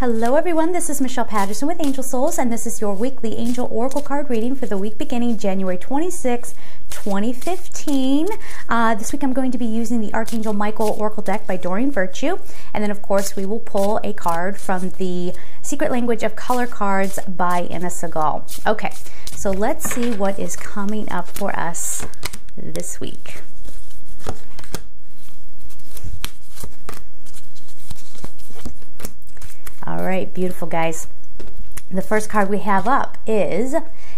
Hello everyone, this is Michelle Patterson with Angel Souls, and this is your weekly Angel Oracle card reading for the week beginning January 26, 2015. This week I'm going to be using the Archangel Michael Oracle deck by Doreen Virtue, and then of course we will pull a card from the Secret Language of Color cards by Anna Segal. Okay, so let's see what is coming up for us this week. All right, beautiful guys. The first card we have up is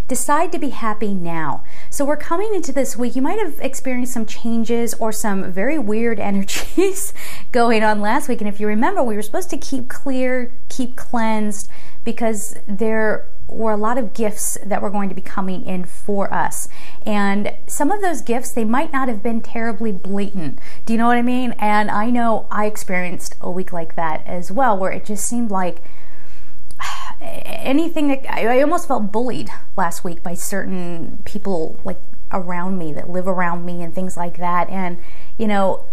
Decide to be happy now. So we're coming into this week. You might have experienced some changes or some very weird energies going on last week. And if you remember, we were supposed to keep clear, keep cleansed, because there were a lot of gifts that were going to be coming in for us. And some of those gifts, they might not have been terribly blatant. Do you know what I mean? And I know I experienced a week like that as well, where it just seemed like anything that I almost felt bullied last week by certain people like around me that live around me and things like that. And, you know,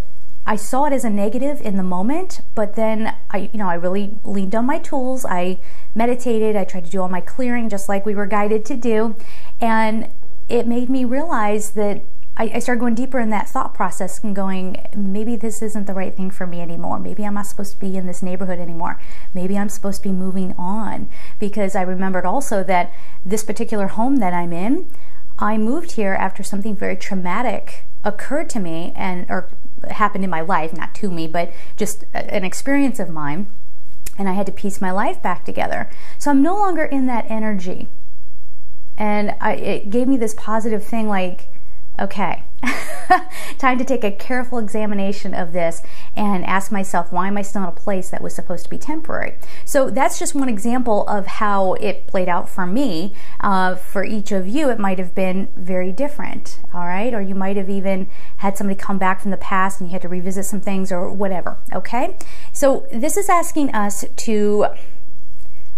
I saw it as a negative in the moment, but then I really leaned on my tools. I meditated. I tried to do all my clearing just like we were guided to do. And it made me realize that I started going deeper in that thought process and going, maybe this isn't the right thing for me anymore. Maybe I'm not supposed to be in this neighborhood anymore. Maybe I'm supposed to be moving on. Because I remembered also that this particular home that I'm in, I moved here after something very traumatic occurred to me or happened in my life, not to me, but just an experience of mine. And I had to piece my life back together. So I'm no longer in that energy. And it gave me this positive thing like, okay, time to take a careful examination of this and ask myself, why am I still in a place that was supposed to be temporary? So that's just one example of how it played out for me. For each of you, it might have been very different, all right? Or you might have even had somebody come back from the past and you had to revisit some things or whatever, okay? So this is asking us to,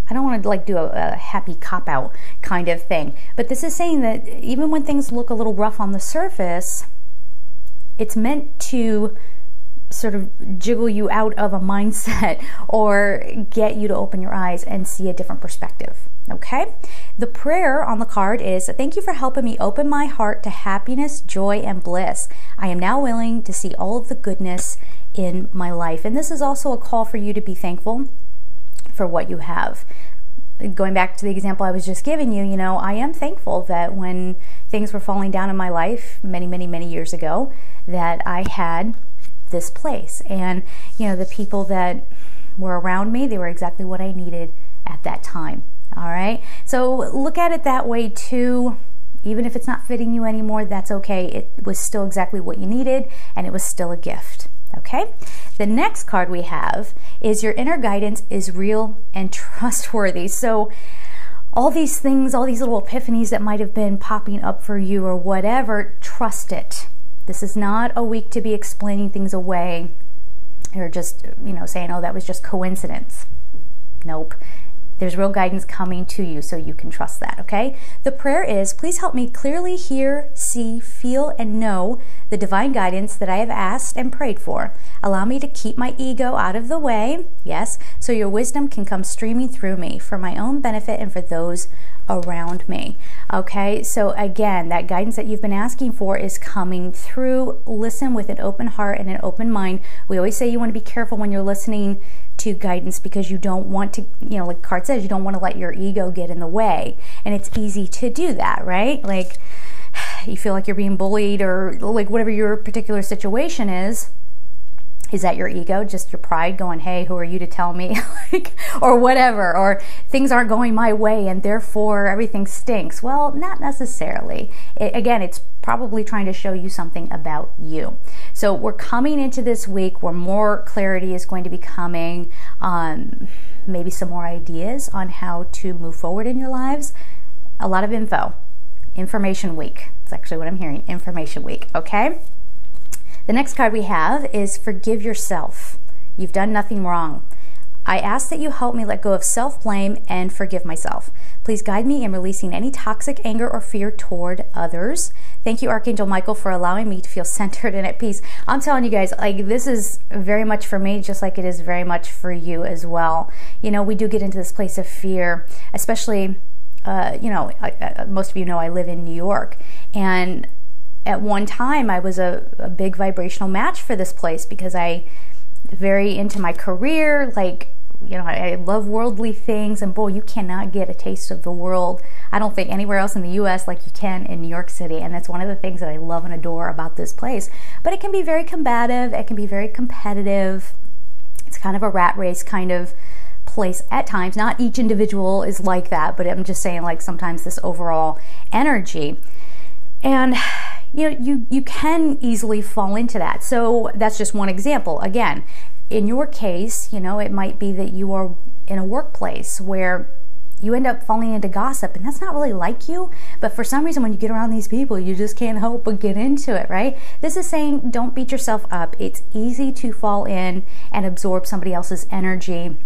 I don't want to like do a happy cop-out kind of thing, but this is saying that even when things look a little rough on the surface, it's meant to sort of jiggle you out of a mindset or get you to open your eyes and see a different perspective, okay? The prayer on the card is, thank you for helping me open my heart to happiness, joy, and bliss. I am now willing to see all of the goodness in my life. And this is also a call for you to be thankful for what you have. Going back to the example I was just giving you, you know, I am thankful that when things were falling down in my life many, many, many years ago, that I had this place. And, you know, the people that were around me, they were exactly what I needed at that time. All right? So look at it that way too. Even if it's not fitting you anymore, that's okay. It was still exactly what you needed, and it was still a gift. Okay? The next card we have is your inner guidance is real and trustworthy. So all these things, all these little epiphanies that might have been popping up for you or whatever, trust it. This is not a week to be explaining things away or just, you know, saying, oh, that was just coincidence. Nope. There's real guidance coming to you, so you can trust that, okay? The prayer is, please help me clearly hear, see, feel, and know the divine guidance that I have asked and prayed for. Allow me to keep my ego out of the way, yes, so your wisdom can come streaming through me for my own benefit and for those around me. Okay, so again, that guidance that you've been asking for is coming through. Listen with an open heart and an open mind. We always say you want to be careful when you're listening to guidance because you don't want to, you know, like the card says, you don't want to let your ego get in the way. And it's easy to do that, right? Like you feel like you're being bullied or like whatever your particular situation is that your ego, just your pride going, hey, who are you to tell me? Like, or whatever, or things aren't going my way and therefore everything stinks. Well, not necessarily. Again, it's probably trying to show you something about you. So we're coming into this week where more clarity is going to be coming, maybe some more ideas on how to move forward in your lives. A lot of information week. That's actually what I'm hearing, information week, okay? The next card we have is forgive yourself. You've done nothing wrong. I ask that you help me let go of self-blame and forgive myself. Please guide me in releasing any toxic anger or fear toward others. Thank you, Archangel Michael, for allowing me to feel centered and at peace. I'm telling you guys, like, this is very much for me, just like it is very much for you as well. You know, we do get into this place of fear, especially, you know, most of you know I live in New York, and at one time I was a big vibrational match for this place because I very into my career, like, you know, I love worldly things, and boy, you cannot get a taste of the world, I don't think, anywhere else in the US like you can in New York City, and that's one of the things that I love and adore about this place. But it can be very combative, it can be very competitive, it's kind of a rat race kind of place at times. Not each individual is like that, but I'm just saying, like, sometimes this overall energy. And you know, you can easily fall into that. So that's just one example. Again, in your case, you know, it might be that you are in a workplace where you end up falling into gossip, and that's not really like you, but for some reason when you get around these people, you just can't help but get into it, right? This is saying, don't beat yourself up. It's easy to fall in and absorb somebody else's energy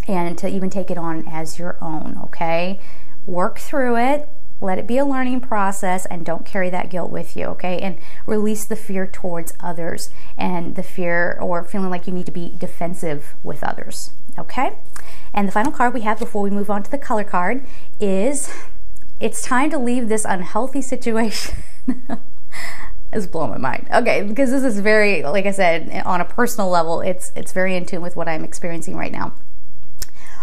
and to even take it on as your own, okay? Work through it. Let it be a learning process, and don't carry that guilt with you, okay? And release the fear towards others and the fear or feeling like you need to be defensive with others, okay? And the final card we have before we move on to the color card is, it's time to leave this unhealthy situation. It's blowing my mind. Okay, because this is very, like I said, on a personal level, it's very in tune with what I'm experiencing right now.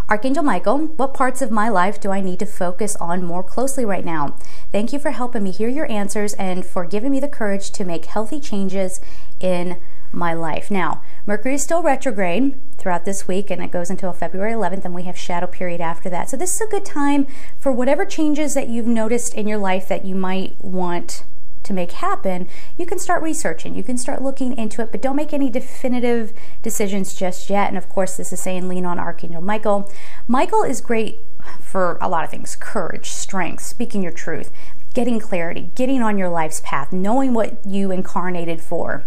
Archangel Michael, what parts of my life do I need to focus on more closely right now? Thank you for helping me hear your answers and for giving me the courage to make healthy changes in my life. Now, Mercury is still retrograde throughout this week, and it goes until February 11th, and we have shadow period after that. So this is a good time for whatever changes that you've noticed in your life that you might want to make happen. You can start researching, you can start looking into it, but don't make any definitive decisions just yet. And of course, this is saying lean on Archangel Michael. Michael is great for a lot of things: courage, strength, speaking your truth, getting clarity, getting on your life's path, knowing what you incarnated for,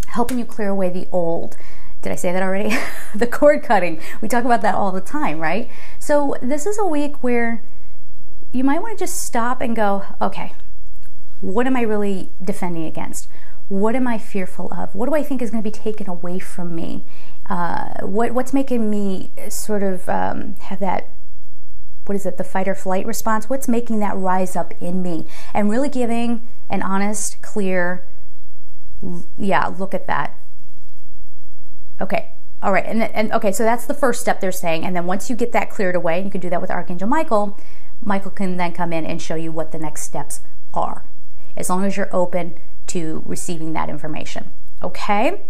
helping you clear away the old. Did I say that already? The cord cutting. We talk about that all the time, right? So this is a week where you might want to just stop and go, okay, what am I really defending against? What am I fearful of? What do I think is going to be taken away from me? What's making me sort of have that, what is it, the fight or flight response? What's making that rise up in me? And really giving an honest, clear, yeah, look at that. Okay, all right, and okay, so that's the first step they're saying. And then once you get that cleared away, and you can do that with Archangel Michael, Michael can then come in and show you what the next steps are, as long as you're open to receiving that information. Okay,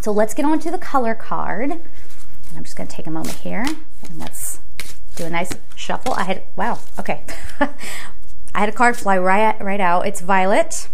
so let's get on to the color card. I'm just going to take a moment here and let's do a nice shuffle. Wow, okay. I had a card fly right out. It's Violet.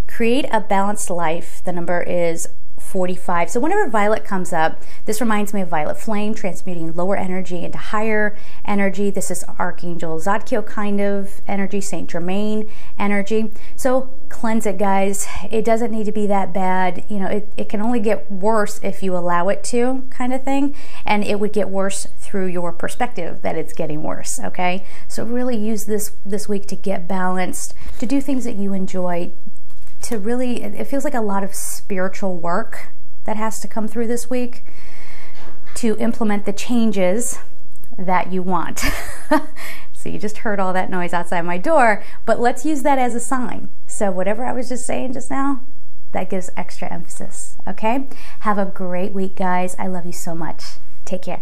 Create a balanced life. The number is 45. So whenever Violet comes up, this reminds me of Violet Flame, transmuting lower energy into higher energy. This is Archangel Zadkiel kind of energy, Saint Germain energy. So cleanse it, guys. It doesn't need to be that bad. You know, it can only get worse if you allow it to, kind of thing. And it would get worse through your perspective that it's getting worse, okay? So really use this week to get balanced, to do things that you enjoy, to really, it feels like a lot of spiritual work that has to come through this week to implement the changes that you want. So you just heard all that noise outside my door, but let's use that as a sign. So whatever I was just saying just now, that gives extra emphasis, okay? Have a great week, guys. I love you so much. Take care.